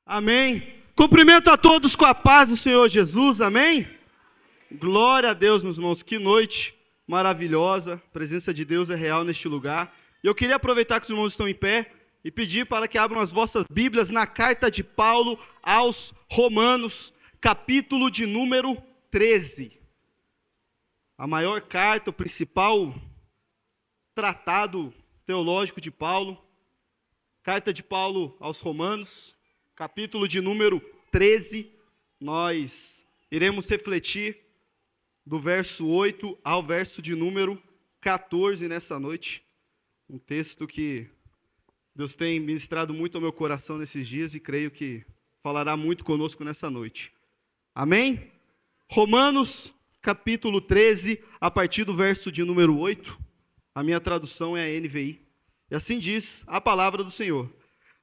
Amém. Cumprimento a todos com a paz do Senhor Jesus, amém? Glória a Deus, meus irmãos, que noite maravilhosa, a presença de Deus é real neste lugar. E eu queria aproveitar que os irmãos estão em pé e pedir para que abram as vossas Bíblias na carta de Paulo aos Romanos, capítulo de número 13. A maior carta, o principal tratado teológico de Paulo, carta de Paulo aos Romanos, capítulo de número 13, nós iremos refletir do verso 8 ao verso de número 14 nessa noite. Um texto que Deus tem ministrado muito ao meu coração nesses dias e creio que falará muito conosco nessa noite. Amém? Romanos, capítulo 13, a partir do verso de número 8. A minha tradução é a NVI. E assim diz a palavra do Senhor.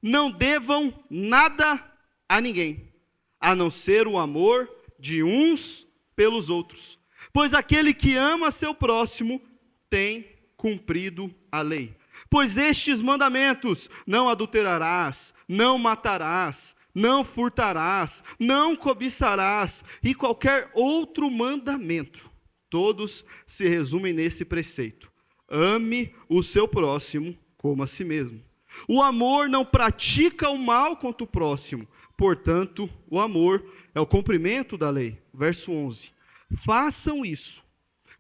Não devam nada a ninguém, a não ser o amor de uns pelos outros. Pois aquele que ama seu próximo tem cumprido a lei. Pois estes mandamentos, não adulterarás, não matarás, não furtarás, não cobiçarás, e qualquer outro mandamento, todos se resumem nesse preceito. Ame o seu próximo como a si mesmo. O amor não pratica o mal contra o próximo, portanto, o amor é o cumprimento da lei. Verso 11. Façam isso,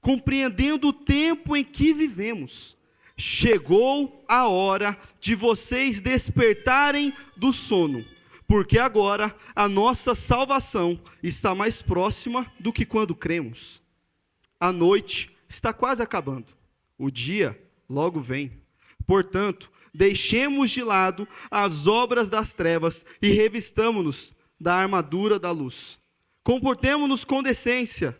compreendendo o tempo em que vivemos. Chegou a hora de vocês despertarem do sono, porque agora a nossa salvação está mais próxima do que quando cremos. A noite está quase acabando, o dia logo vem. Portanto, deixemos de lado as obras das trevas e revistamo-nos da armadura da luz. Comportemo-nos com decência,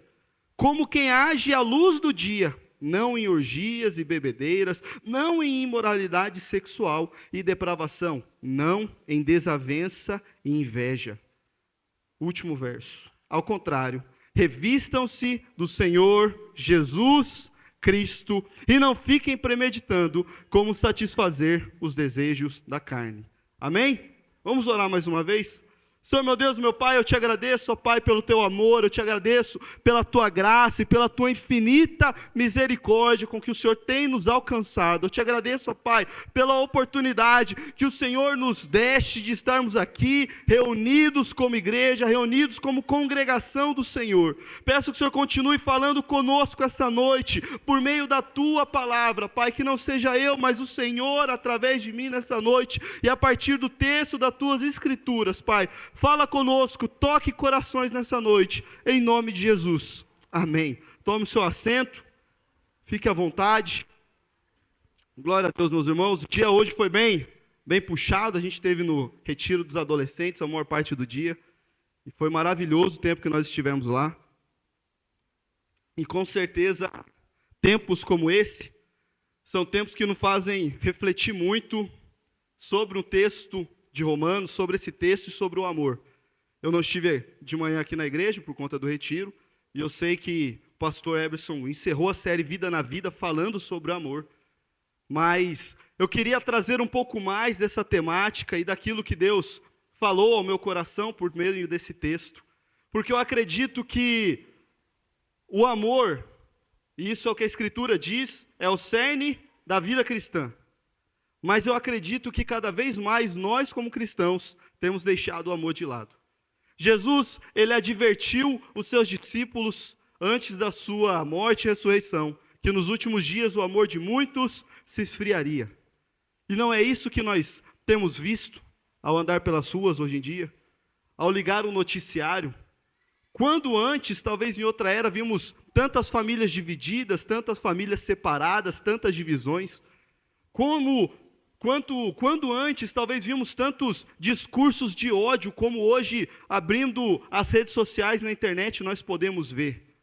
como quem age à luz do dia, não em orgias e bebedeiras, não em imoralidade sexual e depravação, não em desavença e inveja. Último verso. Ao contrário, revistam-se do Senhor Jesus Cristo, e não fiquem premeditando como satisfazer os desejos da carne. Amém? Vamos orar mais uma vez? Senhor, meu Deus, meu Pai, eu te agradeço, ó Pai, pelo teu amor, eu te agradeço pela tua graça e pela tua infinita misericórdia com que o Senhor tem nos alcançado. Eu te agradeço, ó Pai, pela oportunidade que o Senhor nos deste de estarmos aqui, reunidos como igreja, reunidos como congregação do Senhor. Peço que o Senhor continue falando conosco essa noite, por meio da tua palavra, Pai, que não seja eu, mas o Senhor através de mim nessa noite, e a partir do texto das tuas escrituras, Pai. Fala conosco, toque corações nessa noite, em nome de Jesus. Amém. Tome o seu assento, fique à vontade. Glória a Deus, meus irmãos. O dia hoje foi bem puxado. A gente esteve no retiro dos adolescentes a maior parte do dia. E foi maravilhoso o tempo que nós estivemos lá. E com certeza, tempos como esse, são tempos que nos fazem refletir muito sobre um texto de Romanos, sobre esse texto e sobre o amor. Eu não estive de manhã aqui na igreja por conta do retiro, e eu sei que o pastor Eberson encerrou a série Vida na Vida falando sobre o amor, mas eu queria trazer um pouco mais dessa temática e daquilo que Deus falou ao meu coração por meio desse texto, porque eu acredito que o amor, e isso é o que a Escritura diz, é o cerne da vida cristã. Mas eu acredito que cada vez mais nós, como cristãos, temos deixado o amor de lado. Jesus, ele advertiu os seus discípulos antes da sua morte e ressurreição, que nos últimos dias o amor de muitos se esfriaria. E não é isso que nós temos visto ao andar pelas ruas hoje em dia, ao ligar o noticiário. Quando antes, talvez em outra era, vimos tantas famílias divididas, tantas famílias separadas, tantas divisões, quando antes, talvez vimos tantos discursos de ódio, como hoje, abrindo as redes sociais na internet, nós podemos ver.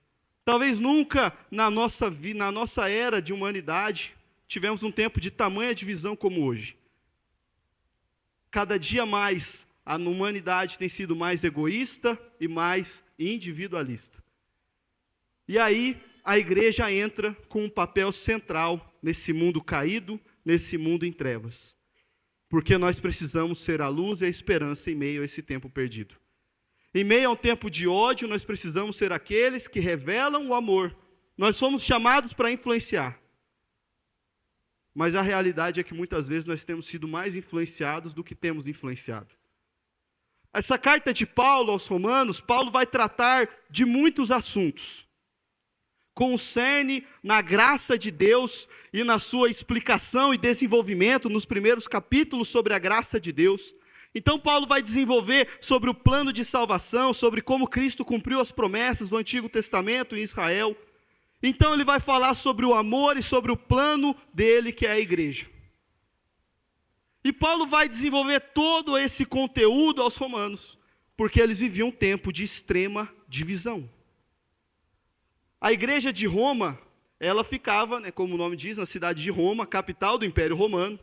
Talvez nunca na nossa era de humanidade, tivemos um tempo de tamanha divisão como hoje. Cada dia mais, a humanidade tem sido mais egoísta e mais individualista. E aí, a igreja entra com um papel central nesse mundo caído, nesse mundo em trevas. Porque nós precisamos ser a luz e a esperança em meio a esse tempo perdido. Em meio a um tempo de ódio, nós precisamos ser aqueles que revelam o amor. Nós somos chamados para influenciar. Mas a realidade é que muitas vezes nós temos sido mais influenciados do que temos influenciado. Essa carta de Paulo aos Romanos, Paulo vai tratar de muitos assuntos. Concerne na graça de Deus e na sua explicação e desenvolvimento nos primeiros capítulos sobre a graça de Deus. Então Paulo vai desenvolver sobre o plano de salvação, sobre como Cristo cumpriu as promessas do Antigo Testamento em Israel. Então ele vai falar sobre o amor e sobre o plano dele, que é a igreja. E Paulo vai desenvolver todo esse conteúdo aos romanos, porque eles viviam um tempo de extrema divisão. A igreja de Roma, ela ficava, como o nome diz, na cidade de Roma, capital do Império Romano,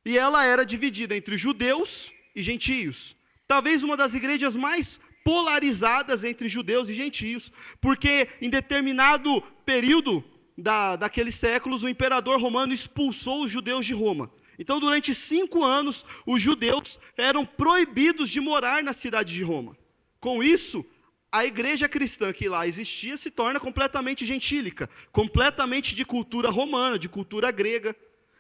e ela era dividida entre judeus e gentios. Talvez uma das igrejas mais polarizadas entre judeus e gentios, porque em determinado período daqueles séculos, o imperador romano expulsou os judeus de Roma. Então, durante 5 anos, os judeus eram proibidos de morar na cidade de Roma. Com isso, a igreja cristã que lá existia se torna completamente gentílica, completamente de cultura romana, de cultura grega.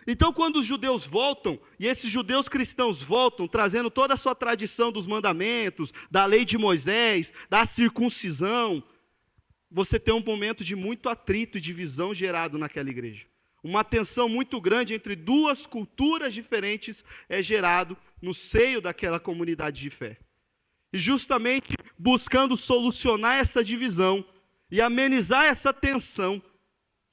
Então, quando os judeus voltam, e esses judeus cristãos voltam, trazendo toda a sua tradição dos mandamentos, da lei de Moisés, da circuncisão, você tem um momento de muito atrito e divisão gerado naquela igreja. Uma tensão muito grande entre duas culturas diferentes é gerado no seio daquela comunidade de fé. E justamente buscando solucionar essa divisão e amenizar essa tensão,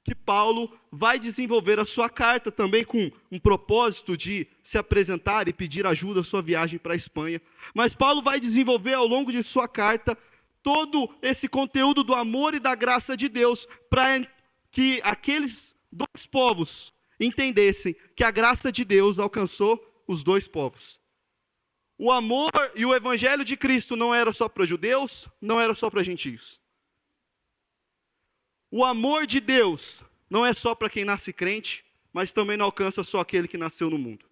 que Paulo vai desenvolver a sua carta também com um propósito de se apresentar e pedir ajuda à sua viagem para a Espanha. Mas Paulo vai desenvolver ao longo de sua carta todo esse conteúdo do amor e da graça de Deus para que aqueles 2 povos entendessem que a graça de Deus alcançou os 2 povos. O amor e o evangelho de Cristo não era só para judeus, não era só para gentios. O amor de Deus não é só para quem nasce crente, mas também não alcança só aquele que nasceu no mundo.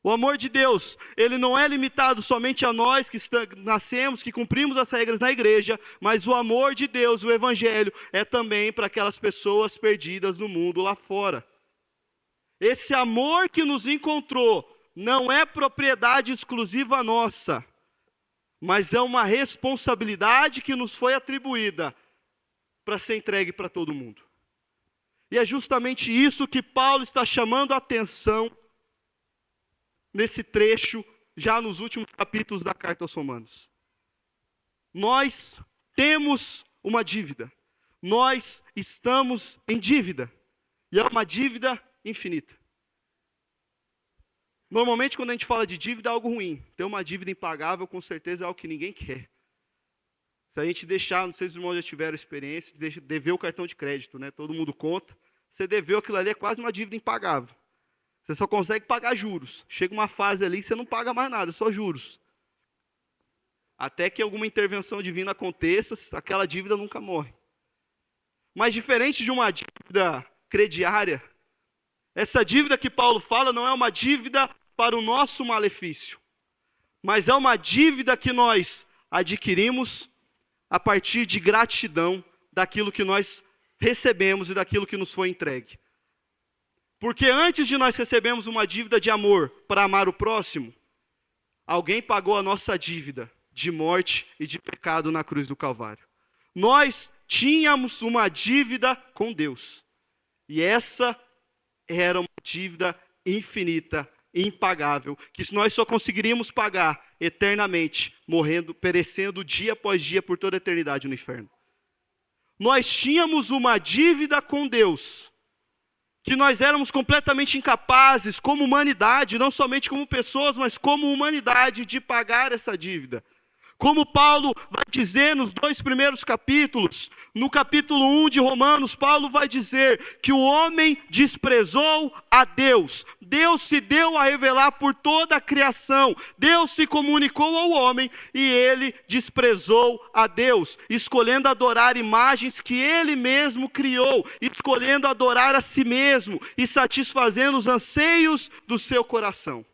O amor de Deus, ele não é limitado somente a nós que nascemos, que cumprimos as regras na igreja, mas o amor de Deus, o evangelho, é também para aquelas pessoas perdidas no mundo lá fora. Esse amor que nos encontrou não é propriedade exclusiva nossa, mas é uma responsabilidade que nos foi atribuída para ser entregue para todo mundo. E é justamente isso que Paulo está chamando a atenção nesse trecho, já nos últimos capítulos da carta aos Romanos. Nós temos uma dívida. Nós estamos em dívida. E é uma dívida infinita. Normalmente, quando a gente fala de dívida, é algo ruim. Ter uma dívida impagável, com certeza, é algo que ninguém quer. Se a gente deixar, não sei se os irmãos já tiveram experiência, de dever o cartão de crédito, né? Todo mundo conta. Você deveu aquilo ali, é quase uma dívida impagável. Você só consegue pagar juros. Chega uma fase ali que você não paga mais nada, só juros. Até que alguma intervenção divina aconteça, aquela dívida nunca morre. Mas diferente de uma dívida crediária, essa dívida que Paulo fala não é uma dívida para o nosso malefício, mas é uma dívida que nós adquirimos a partir de gratidão daquilo que nós recebemos e daquilo que nos foi entregue. Porque antes de nós recebermos uma dívida de amor para amar o próximo, alguém pagou a nossa dívida de morte e de pecado na cruz do Calvário. Nós tínhamos uma dívida com Deus. E essa era uma dívida infinita, impagável, que nós só conseguiríamos pagar eternamente, morrendo, perecendo dia após dia por toda a eternidade no inferno. Nós tínhamos uma dívida com Deus, que nós éramos completamente incapazes, como humanidade, não somente como pessoas, mas como humanidade, de pagar essa dívida. Como Paulo vai dizer nos 2 primeiros capítulos, no capítulo 1 de Romanos, Paulo vai dizer que o homem desprezou a Deus. Deus se deu a revelar por toda a criação. Deus se comunicou ao homem e ele desprezou a Deus, escolhendo adorar imagens que ele mesmo criou, escolhendo adorar a si mesmo e satisfazendo os anseios do seu coração.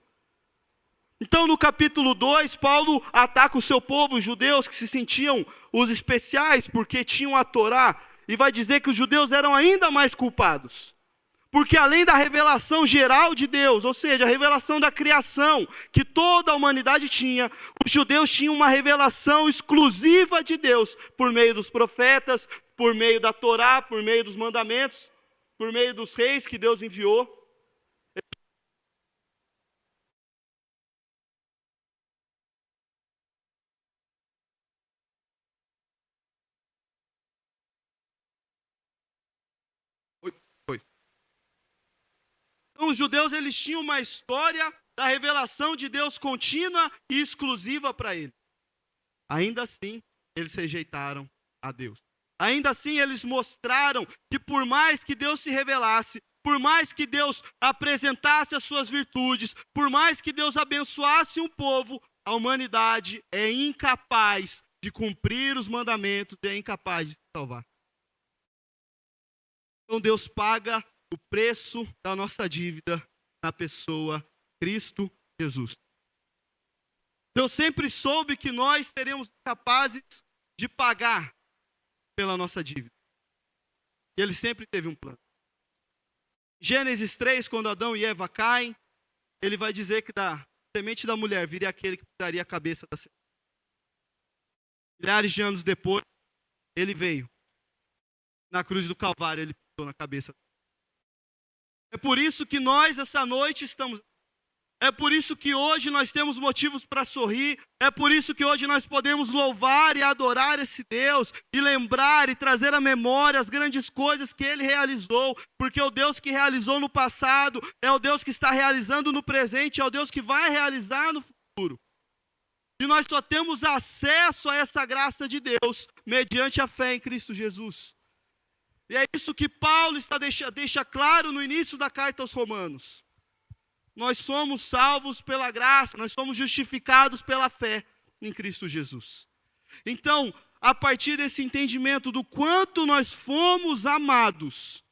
Então, no capítulo 2, Paulo ataca o seu povo, os judeus que se sentiam os especiais porque tinham a Torá, e vai dizer que os judeus eram ainda mais culpados. Porque além da revelação geral de Deus, ou seja, a revelação da criação que toda a humanidade tinha, os judeus tinham uma revelação exclusiva de Deus por meio dos profetas, por meio da Torá, por meio dos mandamentos, por meio dos reis que Deus enviou. Oi. Então, os judeus eles tinham uma história da revelação de Deus contínua e exclusiva para eles. Ainda assim, eles rejeitaram a Deus. Ainda assim, eles mostraram que por mais que Deus se revelasse, por mais que Deus apresentasse as suas virtudes, por mais que Deus abençoasse um povo, a humanidade é incapaz de cumprir os mandamentos, é incapaz de se salvar. Então Deus paga o preço da nossa dívida na pessoa Cristo Jesus. Deus sempre soube que nós seremos capazes de pagar pela nossa dívida. E Ele sempre teve um plano. Gênesis 3, quando Adão e Eva caem, Ele vai dizer que da semente da mulher viria aquele que daria a cabeça da semente. Milhares de anos depois, Ele veio. Na cruz do Calvário, Ele pisou na cabeça. É por isso que nós, essa noite, estamos... É por isso que hoje nós temos motivos para sorrir. É por isso que hoje nós podemos louvar e adorar esse Deus. E lembrar e trazer à memória as grandes coisas que Ele realizou. Porque o Deus que realizou no passado é o Deus que está realizando no presente. É o Deus que vai realizar no futuro. E nós só temos acesso a essa graça de Deus mediante a fé em Cristo Jesus. E é isso que Paulo deixa claro no início da carta aos Romanos. Nós somos salvos pela graça, nós somos justificados pela fé em Cristo Jesus. Então, a partir desse entendimento do quanto nós fomos amados,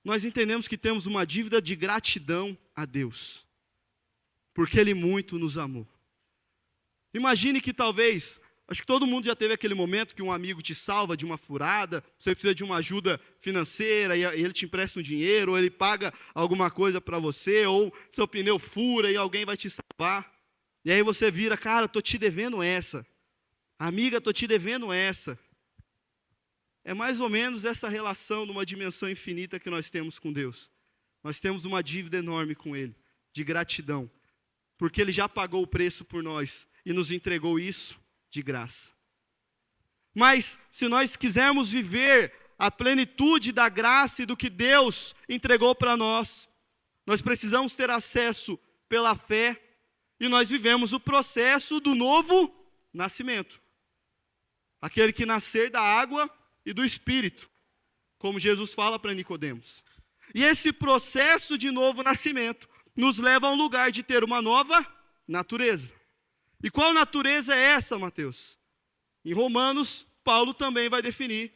nós entendemos que temos uma dívida de gratidão a Deus, porque Ele muito nos amou. Imagine que talvez, acho que todo mundo já teve aquele momento que um amigo te salva de uma furada, você precisa de uma ajuda financeira e ele te empresta um dinheiro, ou ele paga alguma coisa para você, ou seu pneu fura e alguém vai te salvar. E aí você vira, cara, estou te devendo essa. Amiga, estou te devendo essa. É mais ou menos essa relação numa dimensão infinita que nós temos com Deus. Nós temos uma dívida enorme com Ele, de gratidão, porque Ele já pagou o preço por nós e nos entregou isso de graça. Mas se nós quisermos viver a plenitude da graça e do que Deus entregou para nós, nós precisamos ter acesso pela fé e nós vivemos o processo do novo nascimento. Aquele que nascer da água e do Espírito, como Jesus fala para Nicodemos. E esse processo de novo nascimento nos leva a um lugar de ter uma nova natureza. E qual natureza é essa, Mateus? Em Romanos, Paulo também vai definir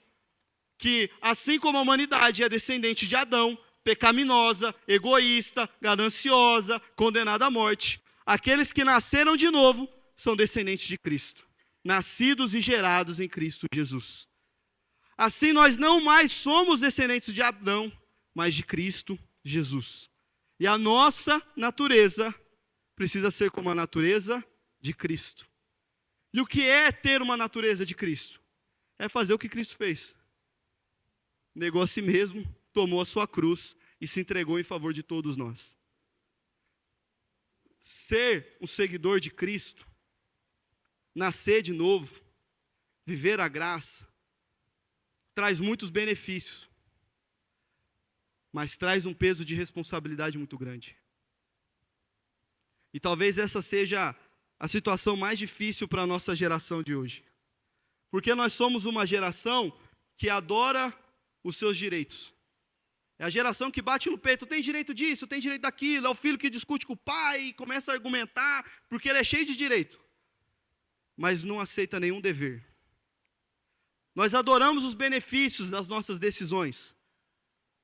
que assim como a humanidade é descendente de Adão, pecaminosa, egoísta, gananciosa, condenada à morte, aqueles que nasceram de novo são descendentes de Cristo, nascidos e gerados em Cristo Jesus. Assim nós não mais somos descendentes de Adão, mas de Cristo Jesus. E a nossa natureza precisa ser como a natureza de Cristo. E o que é ter uma natureza de Cristo? É fazer o que Cristo fez. Negou a si mesmo, tomou a sua cruz e se entregou em favor de todos nós. Ser um seguidor de Cristo, nascer de novo, viver a graça, traz muitos benefícios, mas traz um peso de responsabilidade muito grande. E talvez essa seja a situação mais difícil para a nossa geração de hoje. Porque nós somos uma geração que adora os seus direitos. É a geração que bate no peito, tem direito disso, tem direito daquilo. É o filho que discute com o pai e começa a argumentar, porque ele é cheio de direito. Mas não aceita nenhum dever. Nós adoramos os benefícios das nossas decisões,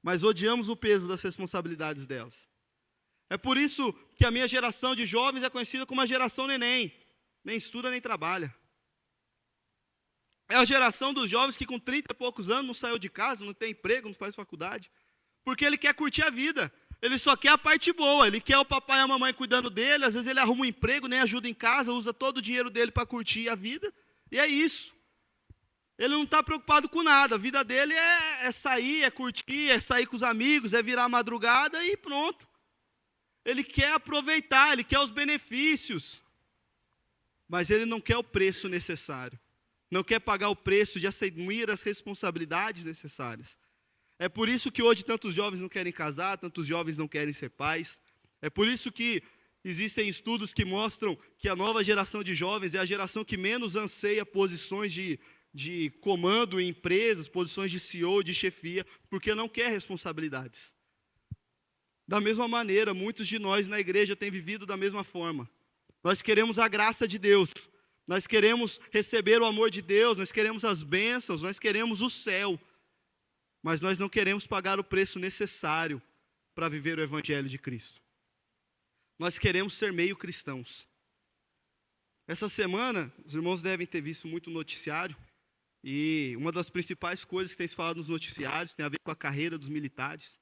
mas odiamos o peso das responsabilidades delas. É por isso que a minha geração de jovens é conhecida como a geração neném. Nem estuda, nem trabalha. É a geração dos jovens que com 30 e poucos anos não saiu de casa, não tem emprego, não faz faculdade. Porque ele quer curtir a vida. Ele só quer a parte boa. Ele quer o papai e a mamãe cuidando dele. Às vezes ele arruma um emprego, nem ajuda em casa, usa todo o dinheiro dele para curtir a vida. E é isso. Ele não está preocupado com nada. A vida dele é sair, é curtir, é sair com os amigos, é virar madrugada e pronto. Ele quer aproveitar, ele quer os benefícios. Mas ele não quer o preço necessário. Não quer pagar o preço de assumir as responsabilidades necessárias. É por isso que hoje tantos jovens não querem casar, tantos jovens não querem ser pais. É por isso que existem estudos que mostram que a nova geração de jovens é a geração que menos anseia posições de comando em empresas, posições de CEO, de chefia, porque não quer responsabilidades. Da mesma maneira, muitos de nós na igreja têm vivido da mesma forma. Nós queremos a graça de Deus. Nós queremos receber o amor de Deus, nós queremos as bênçãos, nós queremos o céu. Mas nós não queremos pagar o preço necessário para viver o Evangelho de Cristo. Nós queremos ser meio cristãos. Essa semana, os irmãos devem ter visto muito noticiário, e uma das principais coisas que tem se falado nos noticiários tem a ver com a carreira dos militares.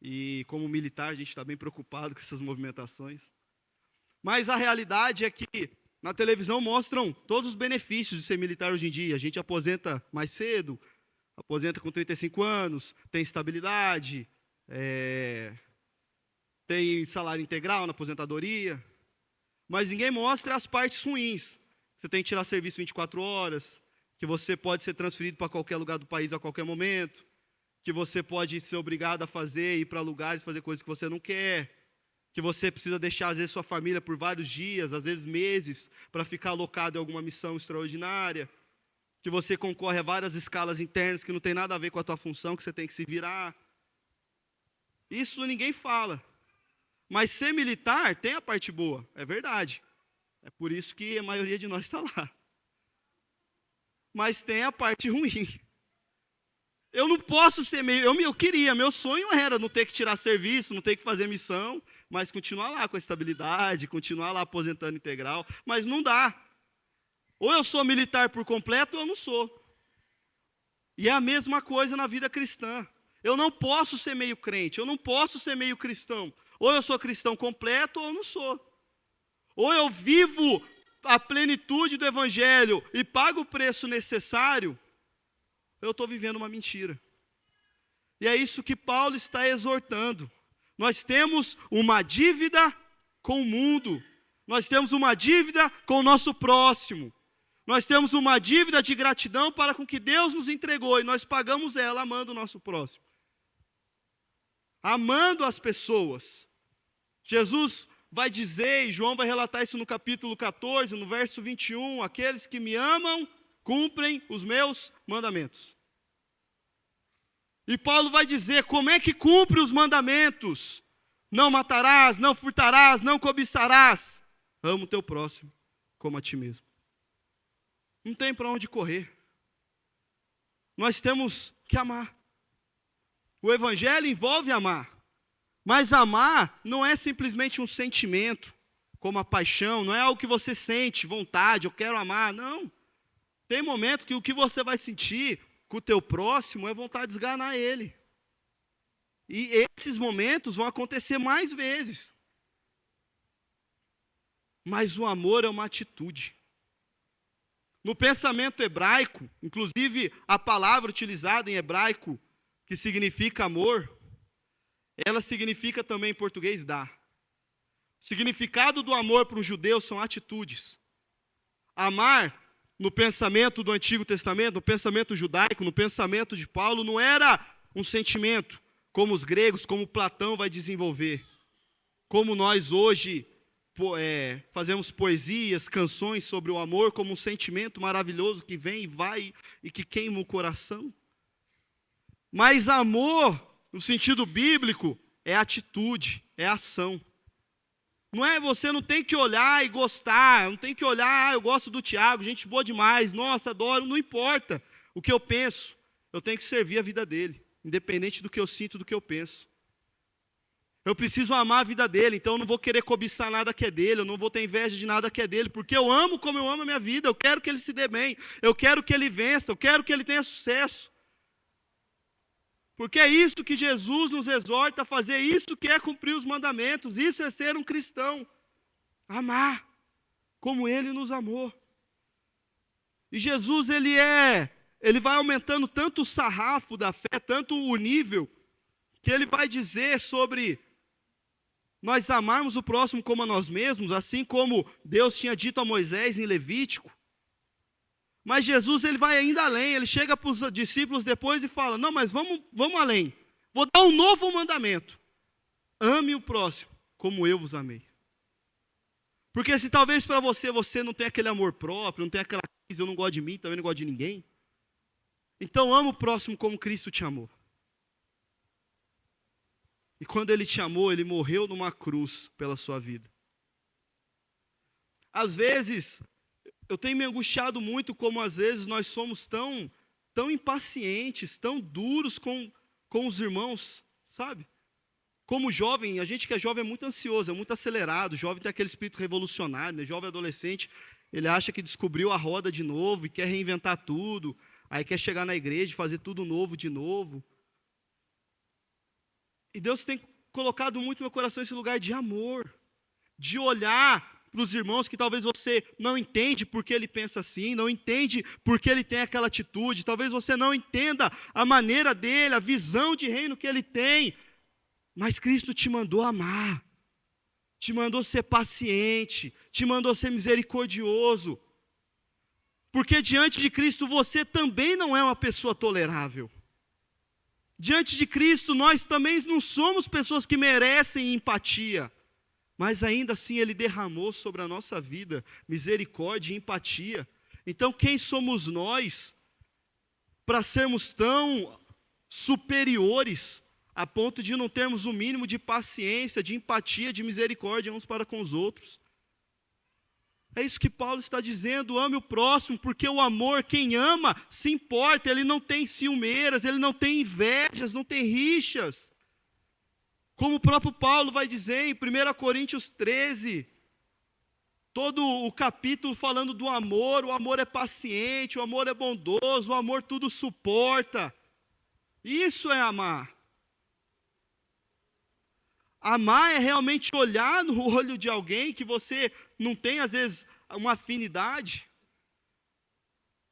E como militar, a gente está bem preocupado com essas movimentações. Mas a realidade é que na televisão mostram todos os benefícios de ser militar hoje em dia. A gente aposenta mais cedo, aposenta com 35 anos, tem estabilidade, tem salário integral na aposentadoria. Mas ninguém mostra as partes ruins. Você tem que tirar serviço 24 horas, que você pode ser transferido para qualquer lugar do país a qualquer momento, que você pode ser obrigado a ir para lugares, fazer coisas que você não quer, que você precisa deixar, às vezes, sua família por vários dias, às vezes meses, para ficar alocado em alguma missão extraordinária, que você concorre a várias escalas internas que não tem nada a ver com a tua função, que você tem que se virar. Isso ninguém fala. Mas ser militar tem a parte boa, é verdade. É por isso que a maioria de nós está lá. Mas tem a parte ruim. Eu não posso ser meio... Eu queria, meu sonho era não ter que tirar serviço, não ter que fazer missão, mas continuar lá com a estabilidade, continuar lá aposentando integral, mas não dá. Ou eu sou militar por completo ou eu não sou. E é a mesma coisa na vida cristã. Eu não posso ser meio crente, eu não posso ser meio cristão. Ou eu sou cristão completo ou eu não sou. Ou eu vivo a plenitude do Evangelho e pago o preço necessário, eu estou vivendo uma mentira. E é isso que Paulo está exortando. Nós temos uma dívida com o mundo. Nós temos uma dívida com o nosso próximo. Nós temos uma dívida de gratidão para com que Deus nos entregou. E nós pagamos ela amando o nosso próximo. Amando as pessoas. Jesus vai dizer, e João vai relatar isso no capítulo 14, no verso 21, aqueles que me amam, cumprem os meus mandamentos. E Paulo vai dizer, como é que cumpre os mandamentos? Não matarás, não furtarás, não cobiçarás. Ama o teu próximo como a ti mesmo. Não tem para onde correr. Nós temos que amar. O Evangelho envolve amar. Mas amar não é simplesmente um sentimento, como a paixão, não é algo que você sente, vontade, eu quero amar, não. Tem momentos que o que você vai sentir com o teu próximo é vontade de esganar ele. E esses momentos vão acontecer mais vezes. Mas o amor é uma atitude. No pensamento hebraico, inclusive a palavra utilizada em hebraico, que significa amor, ela significa também em português dar. O significado do amor para um judeu são atitudes. Amar, no pensamento do Antigo Testamento, no pensamento judaico, no pensamento de Paulo, não era um sentimento, como os gregos, como Platão vai desenvolver. Como nós hoje fazemos poesias, canções sobre o amor, como um sentimento maravilhoso que vem e vai e que queima o coração. Mas amor, no sentido bíblico, é atitude, é ação. Não é, você não tem que olhar e gostar, não tem que olhar, eu gosto do Tiago, gente boa demais, nossa, adoro, não importa o que eu penso, eu tenho que servir a vida dele, independente do que eu sinto, do que eu penso. Eu preciso amar a vida dele, então eu não vou querer cobiçar nada que é dele, eu não vou ter inveja de nada que é dele, porque eu amo como eu amo a minha vida, eu quero que ele se dê bem, eu quero que ele vença, eu quero que ele tenha sucesso. Porque é isso que Jesus nos exorta a fazer, isso que é cumprir os mandamentos, isso é ser um cristão. Amar como ele nos amou. E Jesus, ele vai aumentando tanto o sarrafo da fé, tanto o nível, que ele vai dizer sobre nós amarmos o próximo como a nós mesmos, assim como Deus tinha dito a Moisés em Levítico. Mas Jesus, ele vai ainda além, ele chega para os discípulos depois e fala, não, mas vamos além, vou dar um novo mandamento, ame o próximo como eu vos amei. Porque se talvez para você não tem aquele amor próprio, não tem aquela coisa, eu não gosto de mim, também não gosto de ninguém, então ama o próximo como Cristo te amou. E quando ele te amou, ele morreu numa cruz pela sua vida. Às vezes, eu tenho me angustiado muito como às vezes nós somos tão impacientes, tão duros com os irmãos, sabe? Como jovem, a gente que é jovem é muito ansioso, é muito acelerado, o jovem tem aquele espírito revolucionário, né? Jovem adolescente, ele acha que descobriu a roda de novo e quer reinventar tudo, aí quer chegar na igreja e fazer tudo novo de novo. E Deus tem colocado muito no meu coração esse lugar de amor, de olhar para os irmãos que talvez você não entende porque ele pensa assim, não entende porque ele tem aquela atitude, talvez você não entenda a maneira dele, a visão de reino que ele tem, mas Cristo te mandou amar, te mandou ser paciente, te mandou ser misericordioso, porque diante de Cristo você também não é uma pessoa tolerável. Diante de Cristo, nós também não somos pessoas que merecem empatia, mas ainda assim Ele derramou sobre a nossa vida misericórdia e empatia. Então quem somos nós para sermos tão superiores a ponto de não termos o mínimo de paciência, de empatia, de misericórdia uns para com os outros? É isso que Paulo está dizendo, ame o próximo, porque o amor, quem ama, se importa, ele não tem ciumeiras, ele não tem invejas, não tem rixas. Como o próprio Paulo vai dizer em 1 Coríntios 13, todo o capítulo falando do amor, o amor é paciente, o amor é bondoso, o amor tudo suporta. Isso é amar. Amar é realmente olhar no olho de alguém que você não tem, às vezes, uma afinidade,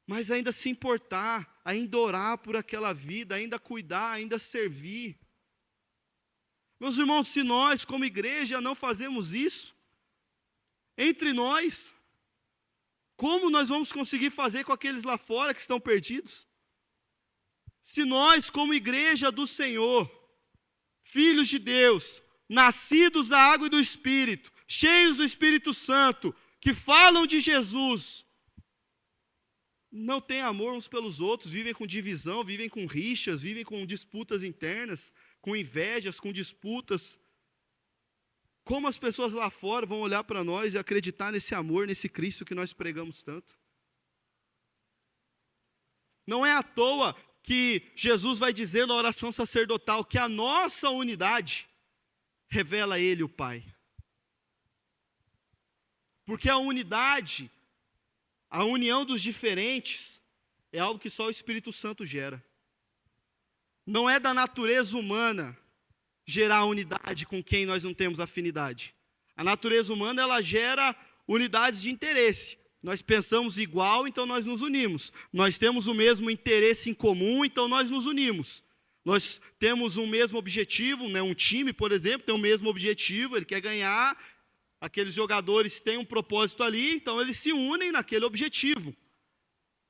mas ainda se importar, ainda orar por aquela vida, ainda cuidar, ainda servir. Meus irmãos, se nós, como igreja, não fazemos isso, entre nós, como nós vamos conseguir fazer com aqueles lá fora que estão perdidos? Se nós, como igreja do Senhor, filhos de Deus, nascidos da água e do Espírito, cheios do Espírito Santo, que falam de Jesus, não têm amor uns pelos outros, vivem com divisão, vivem com rixas, vivem com disputas internas, com invejas, com disputas. Como as pessoas lá fora vão olhar para nós e acreditar nesse amor, nesse Cristo que nós pregamos tanto? Não é à toa que Jesus vai dizer na oração sacerdotal que a nossa unidade revela a Ele, o Pai. Porque a unidade, a união dos diferentes, é algo que só o Espírito Santo gera. Não é da natureza humana gerar unidade com quem nós não temos afinidade. A natureza humana, ela gera unidades de interesse. Nós pensamos igual, então nós nos unimos. Nós temos o mesmo interesse em comum, então nós nos unimos. Nós temos um mesmo objetivo, né? Um time, por exemplo, tem o mesmo objetivo, ele quer ganhar, aqueles jogadores têm um propósito ali, então eles se unem naquele objetivo.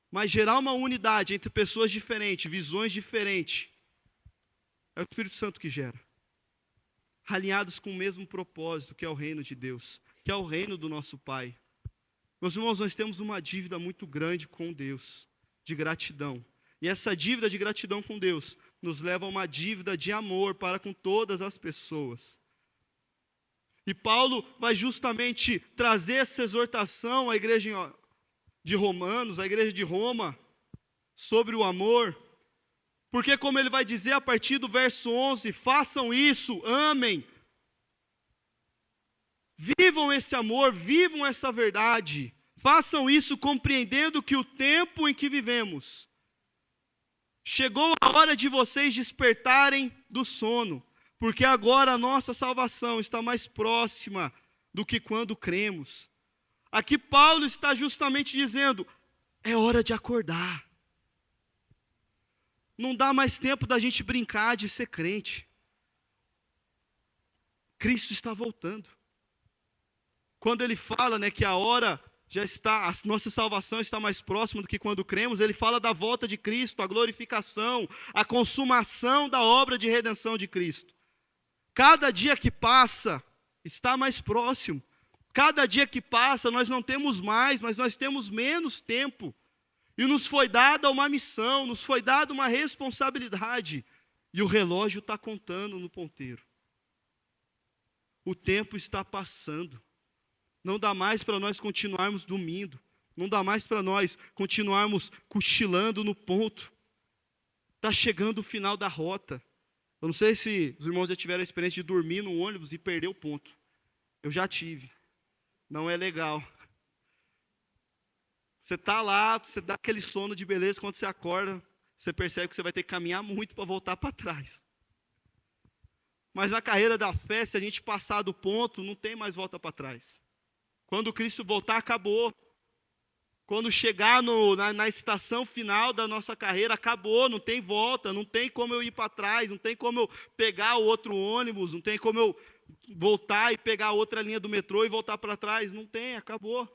Mas gerar uma unidade entre pessoas diferentes, visões diferentes, é o Espírito Santo que gera. Alinhados com o mesmo propósito, que é o reino de Deus, que é o reino do nosso Pai. Meus irmãos, nós temos uma dívida muito grande com Deus, de gratidão. E essa dívida de gratidão com Deus nos leva a uma dívida de amor para com todas as pessoas. E Paulo vai justamente trazer essa exortação à igreja de Romanos, à igreja de Roma, sobre o amor. Porque como ele vai dizer a partir do verso 11, façam isso, amem, Vivam esse amor, vivam essa verdade. Façam isso compreendendo que o tempo em que vivemos, chegou a hora de vocês despertarem do sono, porque agora a nossa salvação está mais próxima do que quando cremos. Aqui Paulo está justamente dizendo, é hora de acordar. Não dá mais tempo da gente brincar de ser crente. Cristo está voltando. Quando ele fala, que a hora já está, a nossa salvação está mais próxima do que quando cremos, ele fala da volta de Cristo, a glorificação, a consumação da obra de redenção de Cristo. Cada dia que passa, está mais próximo. Cada dia que passa, nós não temos mais, mas nós temos menos tempo. E nos foi dada uma missão, nos foi dada uma responsabilidade. E o relógio está contando no ponteiro. O tempo está passando. Não dá mais para nós continuarmos dormindo. Não dá mais para nós continuarmos cochilando no ponto. Está chegando o final da rota. Eu não sei se os irmãos já tiveram a experiência de dormir no ônibus e perder o ponto. Eu já tive. Não é legal. Você está lá, você dá aquele sono de beleza, quando você acorda, você percebe que você vai ter que caminhar muito para voltar para trás. Mas na carreira da fé, se a gente passar do ponto, não tem mais volta para trás. Quando Cristo voltar, acabou. Quando chegar na estação final da nossa carreira, acabou, não tem volta, não tem como eu ir para trás, não tem como eu pegar o outro ônibus, não tem como eu voltar e pegar outra linha do metrô e voltar para trás, não tem, acabou.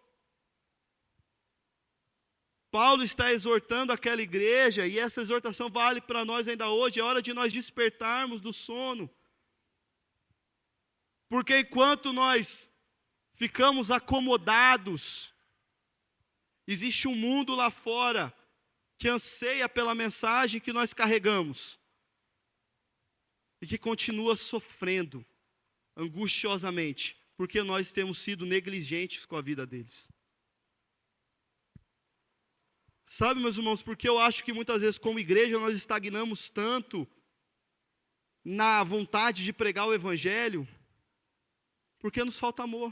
Paulo está exortando aquela igreja, e essa exortação vale para nós ainda hoje, é hora de nós despertarmos do sono. Porque enquanto nós ficamos acomodados, existe um mundo lá fora que anseia pela mensagem que nós carregamos e que continua sofrendo angustiosamente, porque nós temos sido negligentes com a vida deles. Sabe, meus irmãos, porque eu acho que muitas vezes como igreja nós estagnamos tanto na vontade de pregar o evangelho, porque nos falta amor.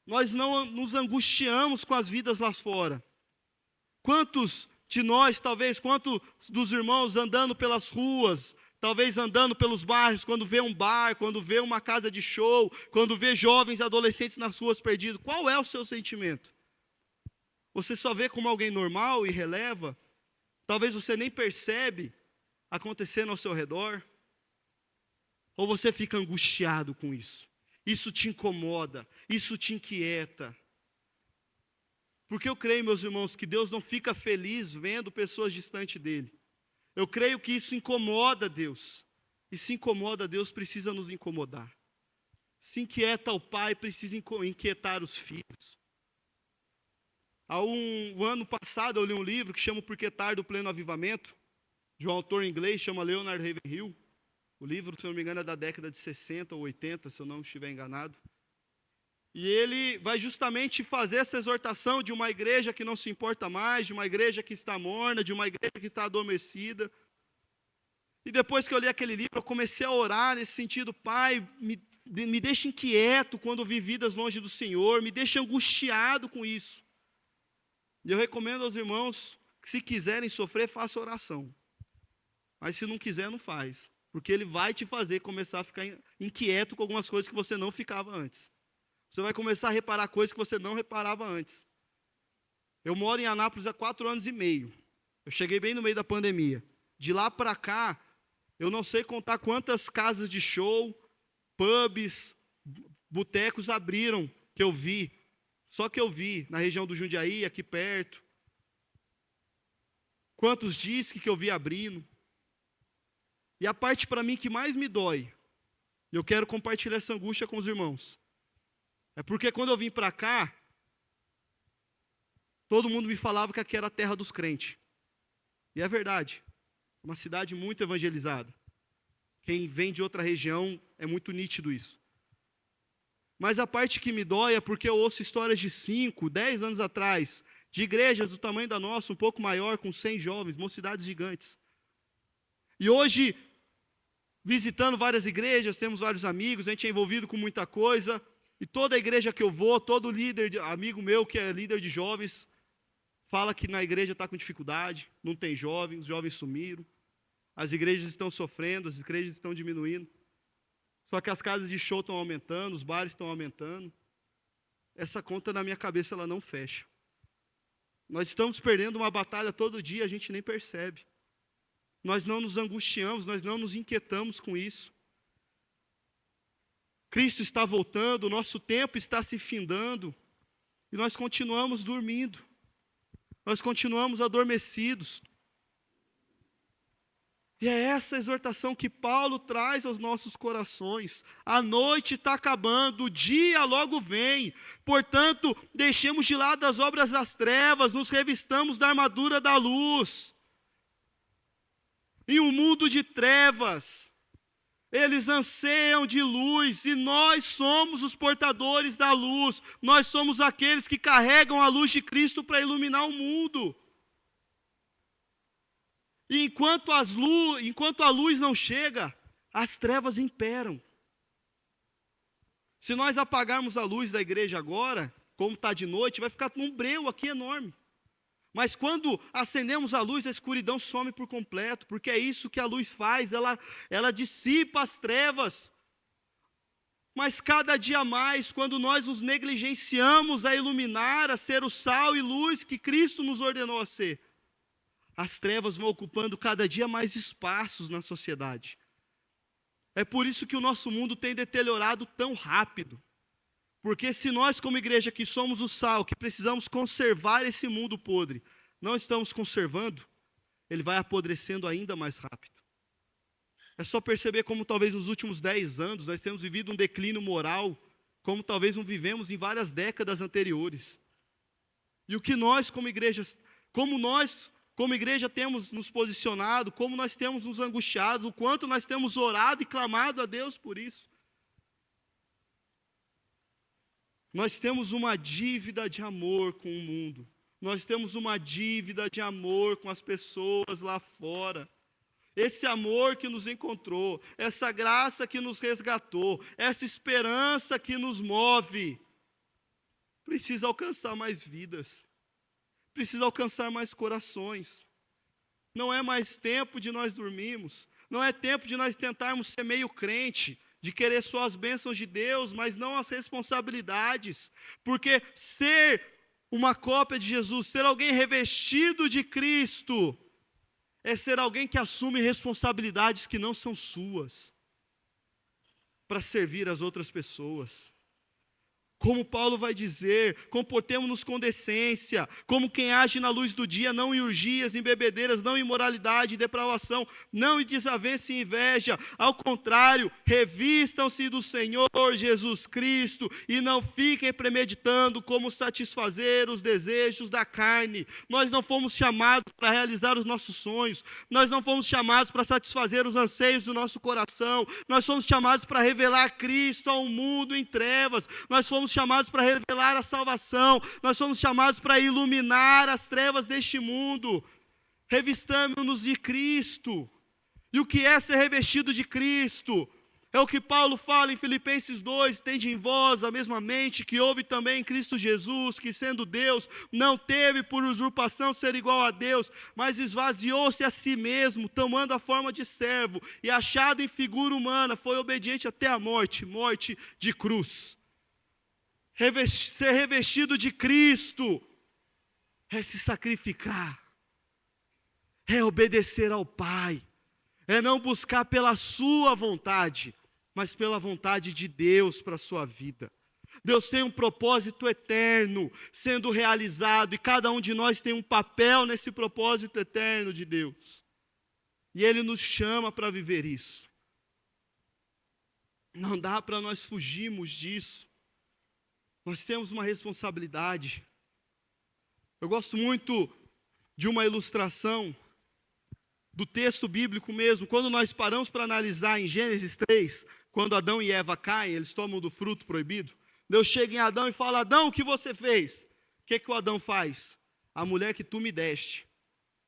Nós não nos angustiamos com as vidas lá fora. Quantos de nós, talvez, quantos dos irmãos andando pelas ruas, talvez andando pelos bairros, quando vê um bar, quando vê uma casa de show, quando vê jovens e adolescentes nas ruas perdidos, qual é o seu sentimento? Você só vê como alguém normal e releva? Talvez você nem percebe acontecendo ao seu redor? Ou você fica angustiado com isso? Isso te incomoda, isso te inquieta. Porque eu creio, meus irmãos, que Deus não fica feliz vendo pessoas distantes dele. Eu creio que isso incomoda Deus. E se incomoda Deus, precisa nos incomodar. Se inquieta o pai, precisa inquietar os filhos. Há um ano passado eu li um livro que chama O Porquê Tarde do Pleno Avivamento, de um autor inglês, chama Leonard Ravenhill. O livro, se não me engano, é da década de 60 ou 80, se eu não estiver enganado. E ele vai justamente fazer essa exortação de uma igreja que não se importa mais, de uma igreja que está morna, de uma igreja que está adormecida. E depois que eu li aquele livro, eu comecei a orar nesse sentido: Pai, me deixa inquieto quando eu vi vidas longe do Senhor, me deixa angustiado com isso. E eu recomendo aos irmãos que, se quiserem sofrer, faça oração. Mas se não quiser, não faz. Porque ele vai te fazer começar a ficar inquieto com algumas coisas que você não ficava antes. Você vai começar a reparar coisas que você não reparava antes. Eu moro em Anápolis há 4 anos e meio. Eu cheguei bem no meio da pandemia. De lá para cá, eu não sei contar quantas casas de show, pubs, botecos abriram que eu vi. Só que eu vi na região do Jundiaí, aqui perto. Quantos disques que eu vi abrindo. E a parte para mim que mais me dói, e eu quero compartilhar essa angústia com os irmãos, é porque quando eu vim para cá, todo mundo me falava que aqui era a terra dos crentes. E é verdade, uma cidade muito evangelizada. Quem vem de outra região é muito nítido isso. Mas a parte que me dói é porque eu ouço histórias de 5, 10 anos atrás, de igrejas do tamanho da nossa, um pouco maior, com 100 jovens, mocidades gigantes. E hoje, visitando várias igrejas, temos vários amigos, a gente é envolvido com muita coisa, E toda a igreja que eu vou, todo líder, amigo meu que é líder de jovens, fala que na igreja está com dificuldade, não tem jovens, os jovens sumiram, as igrejas estão sofrendo, as igrejas estão diminuindo. Só que as casas de show estão aumentando, os bares estão aumentando. Essa conta na minha cabeça ela não fecha. Nós estamos perdendo uma batalha todo dia, a gente nem percebe. Nós não nos angustiamos, nós não nos inquietamos com isso. Cristo está voltando, o nosso tempo está se findando, e nós continuamos dormindo, nós continuamos adormecidos. E é essa exortação que Paulo traz aos nossos corações. A noite está acabando, o dia logo vem. Portanto, deixemos de lado as obras das trevas, nos revistamos da armadura da luz. Em um mundo de trevas, eles anseiam de luz, e nós somos os portadores da luz. Nós somos aqueles que carregam a luz de Cristo para iluminar o mundo. E enquanto a luz não chega, as trevas imperam. Se nós apagarmos a luz da igreja agora, como está de noite, vai ficar um breu aqui enorme. Mas quando acendemos a luz, a escuridão some por completo, porque é isso que a luz faz, ela dissipa as trevas. Mas cada dia mais, quando nós nos negligenciamos a iluminar, a ser o sal e luz que Cristo nos ordenou a ser, as trevas vão ocupando cada dia mais espaços na sociedade. É por isso que o nosso mundo tem deteriorado tão rápido. Porque se nós, como igreja, que somos o sal, que precisamos conservar esse mundo podre, não estamos conservando, ele vai apodrecendo ainda mais rápido. É só perceber como talvez nos últimos 10 anos nós temos vivido um declínio moral, como talvez não vivemos em várias décadas anteriores. E o que nós, como igreja, temos nos posicionado, como nós temos nos angustiado, o quanto nós temos orado e clamado a Deus por isso. Nós temos uma dívida de amor com o mundo. Nós temos uma dívida de amor com as pessoas lá fora. Esse amor que nos encontrou, essa graça que nos resgatou, essa esperança que nos move, precisa alcançar mais vidas. Precisa alcançar mais corações. Não é mais tempo de nós dormirmos. Não é tempo de nós tentarmos ser meio crente, de querer só as bênçãos de Deus, mas não as responsabilidades. Porque ser uma cópia de Jesus, ser alguém revestido de Cristo, é ser alguém que assume responsabilidades que não são suas, para servir as outras pessoas. Como Paulo vai dizer, comportemo-nos com decência, como quem age na luz do dia, não em urgias, em bebedeiras, não em imoralidade, em depravação, não em desavença e inveja. Ao contrário, revistam-se do Senhor Jesus Cristo e não fiquem premeditando como satisfazer os desejos da carne. Nós não fomos chamados para realizar os nossos sonhos, nós não fomos chamados para satisfazer os anseios do nosso coração, nós fomos chamados para revelar Cristo ao mundo em trevas, nós fomos chamados para revelar a salvação, nós somos chamados para iluminar as trevas deste mundo. Revistamo-nos de Cristo. E o que é ser revestido de Cristo? É o que Paulo fala em Filipenses 2, tende em vós a mesma mente que houve também em Cristo Jesus, que sendo Deus, não teve por usurpação ser igual a Deus, mas esvaziou-se a si mesmo, tomando a forma de servo, e achado em figura humana, foi obediente até a morte, morte de cruz. Ser revestido de Cristo é se sacrificar, é obedecer ao Pai, é não buscar pela sua vontade, mas pela vontade de Deus para a sua vida. Deus tem um propósito eterno sendo realizado, e cada um de nós tem um papel nesse propósito eterno de Deus. E Ele nos chama para viver isso. Não dá para nós fugirmos disso. Nós temos uma responsabilidade. Eu gosto muito de uma ilustração do texto bíblico mesmo. Quando nós paramos para analisar em Gênesis 3, quando Adão e Eva caem, eles tomam do fruto proibido. Deus chega em Adão e fala: Adão, o que você fez? O que o Adão faz? A mulher que tu me deste,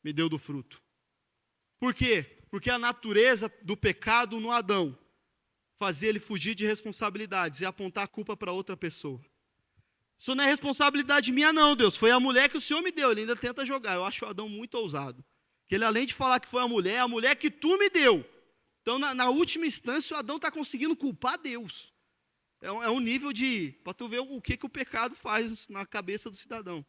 me deu do fruto. Por quê? Porque a natureza do pecado no Adão fazer ele fugir de responsabilidades e apontar a culpa para outra pessoa. Isso não é responsabilidade minha não, Deus. Foi a mulher que o Senhor me deu. Ele ainda tenta jogar. Eu acho o Adão muito ousado. Que ele, além de falar que foi a mulher que tu me deu. Então, na última instância, o Adão está conseguindo culpar Deus. É um nível para tu ver o que o pecado faz na cabeça do cidadão.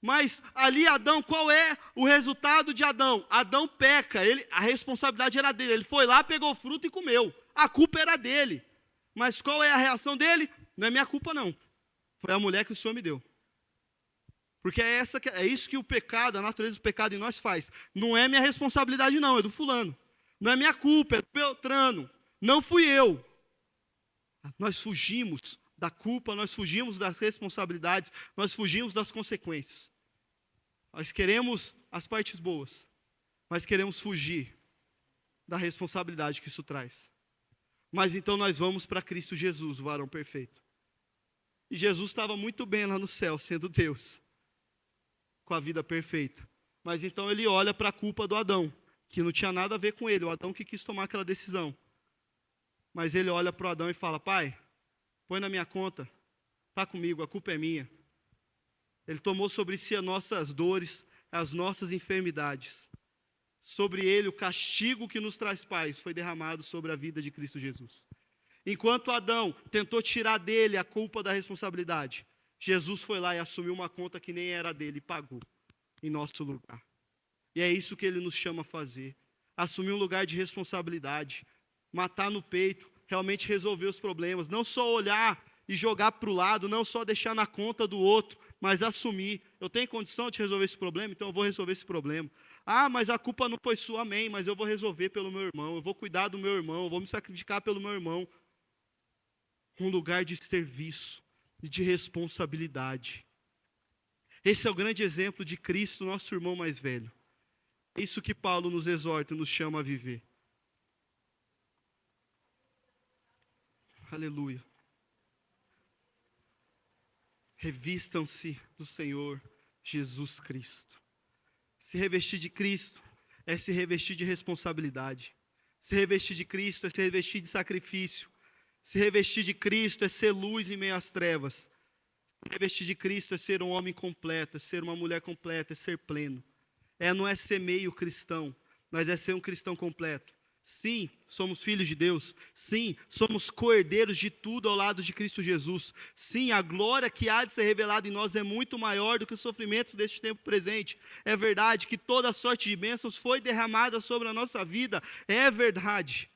Mas ali Adão, qual é o resultado de Adão? Adão peca, a responsabilidade era dele. Ele foi lá, pegou o fruto e comeu. A culpa era dele. Mas qual é a reação dele? Não é minha culpa não. Foi a mulher que o Senhor me deu. Porque é isso que o pecado, a natureza do pecado em nós faz. Não é minha responsabilidade não, é do fulano. Não é minha culpa, é do Beltrano. Não fui eu. Nós fugimos da culpa, nós fugimos das responsabilidades, nós fugimos das consequências. Nós queremos as partes boas, mas queremos fugir da responsabilidade que isso traz. Mas então nós vamos para Cristo Jesus, o varão perfeito. E Jesus estava muito bem lá no céu, sendo Deus, com a vida perfeita. Mas então ele olha para a culpa do Adão, que não tinha nada a ver com ele, o Adão que quis tomar aquela decisão. Mas ele olha para o Adão e fala: pai, põe na minha conta, está comigo, a culpa é minha. Ele tomou sobre si as nossas dores, as nossas enfermidades. Sobre ele o castigo que nos traz paz foi derramado sobre a vida de Cristo Jesus. Enquanto Adão tentou tirar dele a culpa da responsabilidade, Jesus foi lá e assumiu uma conta que nem era dele e pagou em nosso lugar. E é isso que ele nos chama a fazer. Assumir um lugar de responsabilidade, matar no peito, realmente resolver os problemas, não só olhar e jogar para o lado, não só deixar na conta do outro, mas assumir. Eu tenho condição de resolver esse problema, então eu vou resolver esse problema. Ah, mas a culpa não foi sua, amém, mas eu vou resolver pelo meu irmão, eu vou cuidar do meu irmão, eu vou me sacrificar pelo meu irmão. Um lugar de serviço e de responsabilidade. Esse é o grande exemplo de Cristo, nosso irmão mais velho. É isso que Paulo nos exorta e nos chama a viver. Aleluia. Revistam-se do Senhor Jesus Cristo. Se revestir de Cristo é se revestir de responsabilidade. Se revestir de Cristo é se revestir de sacrifício. Se revestir de Cristo é ser luz em meio às trevas. Se revestir de Cristo é ser um homem completo, é ser uma mulher completa, é ser pleno. Não é ser meio cristão, mas é ser um cristão completo. Sim, somos filhos de Deus. Sim, somos co-herdeiros de tudo ao lado de Cristo Jesus. Sim, a glória que há de ser revelada em nós é muito maior do que os sofrimentos deste tempo presente. É verdade que toda sorte de bênçãos foi derramada sobre a nossa vida. É verdade.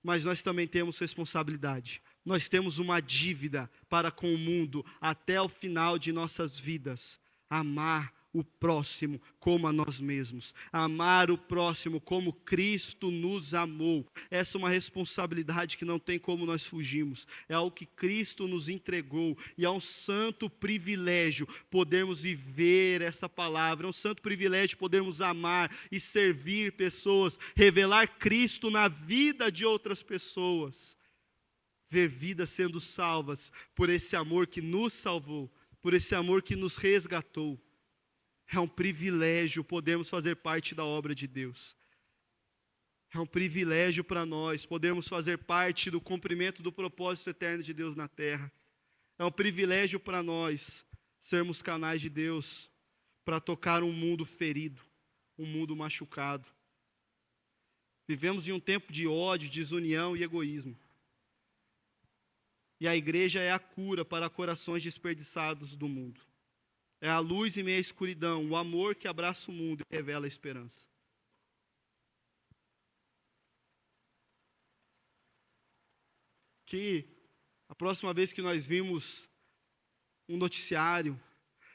Mas nós também temos responsabilidade. Nós temos uma dívida para com o mundo até o final de nossas vidas. Amar o próximo como a nós mesmos. Amar o próximo como Cristo nos amou. Essa é uma responsabilidade que não tem como nós fugirmos. É algo que Cristo nos entregou. E é um santo privilégio podermos viver essa palavra. É um santo privilégio podermos amar e servir pessoas. Revelar Cristo na vida de outras pessoas. Ver vidas sendo salvas por esse amor que nos salvou. Por esse amor que nos resgatou. É um privilégio podermos fazer parte da obra de Deus. É um privilégio para nós podermos fazer parte do cumprimento do propósito eterno de Deus na terra. É um privilégio para nós sermos canais de Deus para tocar um mundo ferido, um mundo machucado. Vivemos em um tempo de ódio, desunião e egoísmo. E a igreja é a cura para corações desperdiçados do mundo. É a luz em meio à escuridão, o amor que abraça o mundo e revela a esperança. Que a próxima vez que nós vimos um noticiário,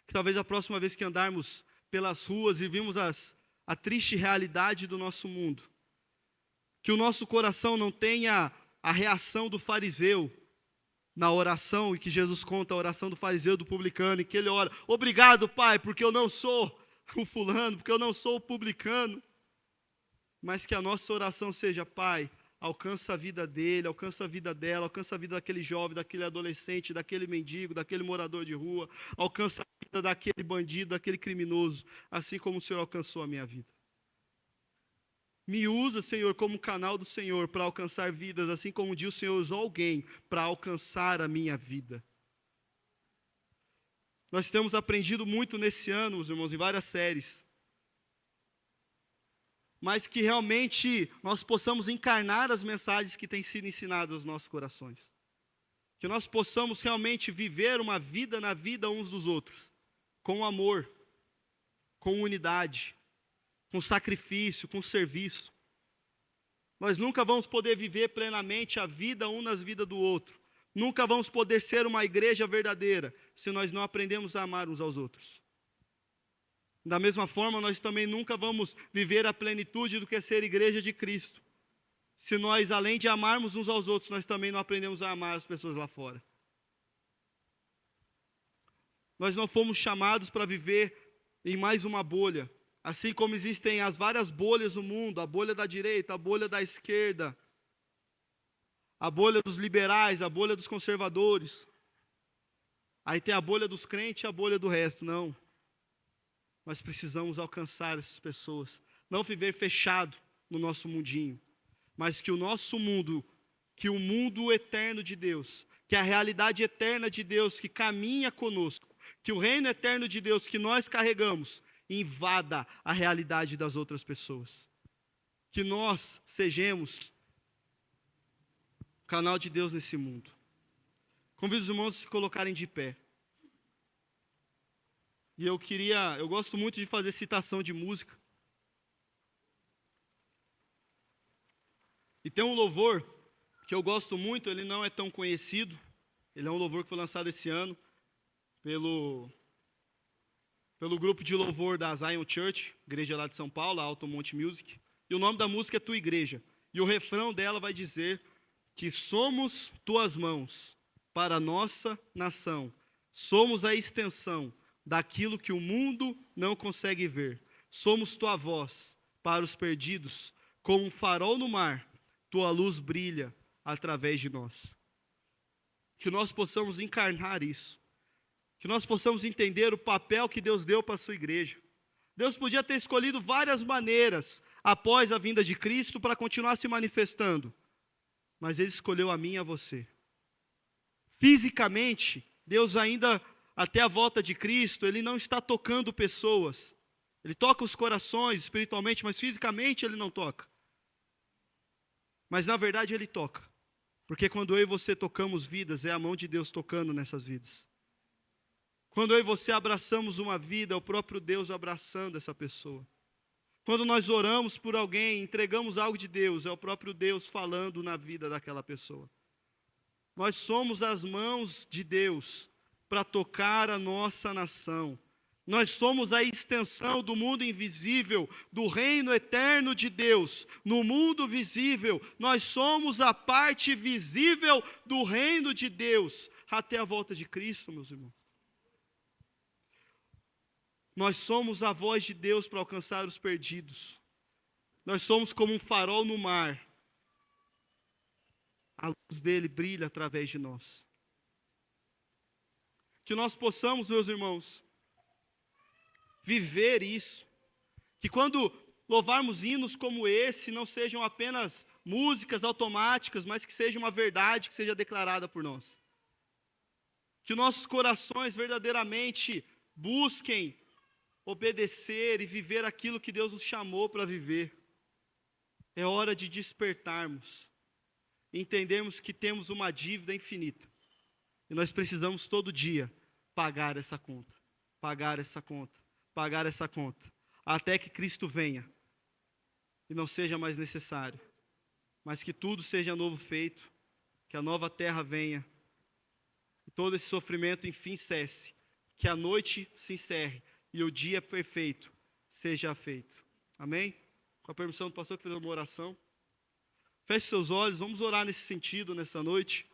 que talvez a próxima vez que andarmos pelas ruas e vimos a triste realidade do nosso mundo, que o nosso coração não tenha a reação do fariseu, na oração, e que Jesus conta a oração do fariseu, do publicano, e que ele ora: obrigado, Pai, porque eu não sou o fulano, porque eu não sou o publicano. Mas que a nossa oração seja: Pai, alcança a vida dele, alcança a vida dela, alcança a vida daquele jovem, daquele adolescente, daquele mendigo, daquele morador de rua, alcança a vida daquele bandido, daquele criminoso, assim como o Senhor alcançou a minha vida. Me usa, Senhor, como canal do Senhor para alcançar vidas, assim como um dia o Senhor usou alguém para alcançar a minha vida. Nós temos aprendido muito nesse ano, meus irmãos, em várias séries. Mas que realmente nós possamos encarnar as mensagens que têm sido ensinadas aos nossos corações. Que nós possamos realmente viver uma vida na vida uns dos outros, com amor, com unidade, com sacrifício, com serviço. Nós nunca vamos poder viver plenamente a vida um nas vidas do outro. Nunca vamos poder ser uma igreja verdadeira se nós não aprendemos a amar uns aos outros. Da mesma forma, nós também nunca vamos viver a plenitude do que é ser igreja de Cristo se nós, além de amarmos uns aos outros, nós também não aprendemos a amar as pessoas lá fora. Nós não fomos chamados para viver em mais uma bolha. Assim como existem as várias bolhas no mundo, a bolha da direita, a bolha da esquerda, a bolha dos liberais, a bolha dos conservadores. Aí tem a bolha dos crentes e a bolha do resto. Não. Nós precisamos alcançar essas pessoas. Não viver fechado no nosso mundinho. Mas que o nosso mundo, que o mundo eterno de Deus, que a realidade eterna de Deus que caminha conosco, que o reino eterno de Deus que nós carregamos, invada a realidade das outras pessoas. Que nós sejamos o canal de Deus nesse mundo. Convido os irmãos a se colocarem de pé. E eu gosto muito de fazer citação de música. E tem um louvor que eu gosto muito, ele não é tão conhecido. Ele é um louvor que foi lançado esse ano pelo grupo de louvor da Zion Church, igreja lá de São Paulo, a Alto Monte Music. E o nome da música é Tua Igreja. E o refrão dela vai dizer que somos tuas mãos para a nossa nação. Somos a extensão daquilo que o mundo não consegue ver. Somos tua voz para os perdidos, como um farol no mar, tua luz brilha através de nós. Que nós possamos encarnar isso. Que nós possamos entender o papel que Deus deu para a sua igreja. Deus podia ter escolhido várias maneiras após a vinda de Cristo para continuar se manifestando. Mas Ele escolheu a mim e a você. Fisicamente, Deus ainda, até a volta de Cristo, Ele não está tocando pessoas. Ele toca os corações espiritualmente, mas fisicamente Ele não toca. Mas na verdade Ele toca. Porque quando eu e você tocamos vidas, é a mão de Deus tocando nessas vidas. Quando eu e você abraçamos uma vida, é o próprio Deus abraçando essa pessoa. Quando nós oramos por alguém, entregamos algo de Deus, é o próprio Deus falando na vida daquela pessoa. Nós somos as mãos de Deus para tocar a nossa nação. Nós somos a extensão do mundo invisível, do reino eterno de Deus. No mundo visível, nós somos a parte visível do reino de Deus, até a volta de Cristo, meus irmãos. Nós somos a voz de Deus para alcançar os perdidos. Nós somos como um farol no mar. A luz dele brilha através de nós. Que nós possamos, meus irmãos, viver isso. Que quando louvarmos hinos como esse, não sejam apenas músicas automáticas, mas que seja uma verdade que seja declarada por nós. Que nossos corações verdadeiramente busquem obedecer e viver aquilo que Deus nos chamou para viver. É hora de despertarmos, entendermos que temos uma dívida infinita, e nós precisamos todo dia pagar essa conta, pagar essa conta, pagar essa conta, até que Cristo venha, e não seja mais necessário, mas que tudo seja novo feito, que a nova terra venha, e todo esse sofrimento enfim cesse, que a noite se encerre, e o dia perfeito seja feito. Amém? Com a permissão do pastor que fez uma oração. Feche seus olhos, vamos orar nesse sentido, nessa noite.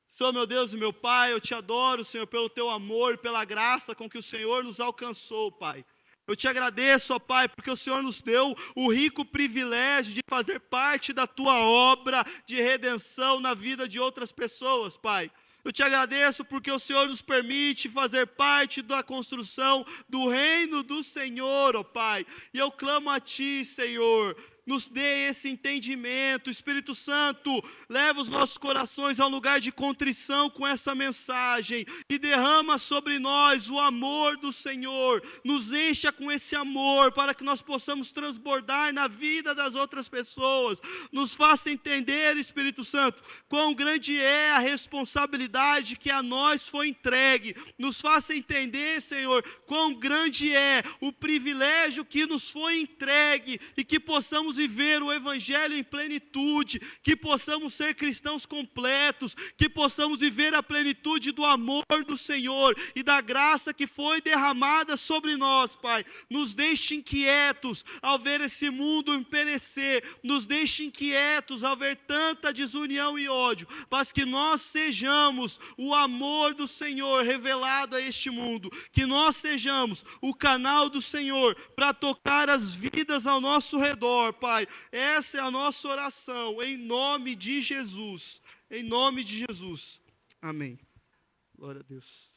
Senhor, meu Deus e meu Pai, eu te adoro, Senhor, pelo teu amor e pela graça com que o Senhor nos alcançou, Pai. Eu te agradeço, ó Pai, porque o Senhor nos deu o rico privilégio de fazer parte da tua obra de redenção na vida de outras pessoas, Pai. Eu te agradeço porque o Senhor nos permite fazer parte da construção do reino do Senhor, ó Pai. E eu clamo a Ti, Senhor, nos dê esse entendimento. Espírito Santo, leva os nossos corações a um lugar de contrição com essa mensagem e derrama sobre nós o amor do Senhor. Nos encha com esse amor para que nós possamos transbordar na vida das outras pessoas. Nos faça entender, Espírito Santo, quão grande é a responsabilidade que a nós foi entregue. Nos faça entender, Senhor, quão grande é o privilégio que nos foi entregue e que possamos viver o Evangelho em plenitude, que possamos ser cristãos completos, que possamos viver a plenitude do amor do Senhor e da graça que foi derramada sobre nós, Pai. Nos deixe inquietos ao ver esse mundo perecer, nos deixe inquietos ao ver tanta desunião e ódio, mas que nós sejamos o amor do Senhor revelado a este mundo, que nós sejamos o canal do Senhor para tocar as vidas ao nosso redor, Pai. Essa é a nossa oração, em nome de Jesus. Em nome de Jesus. Amém. Glória a Deus.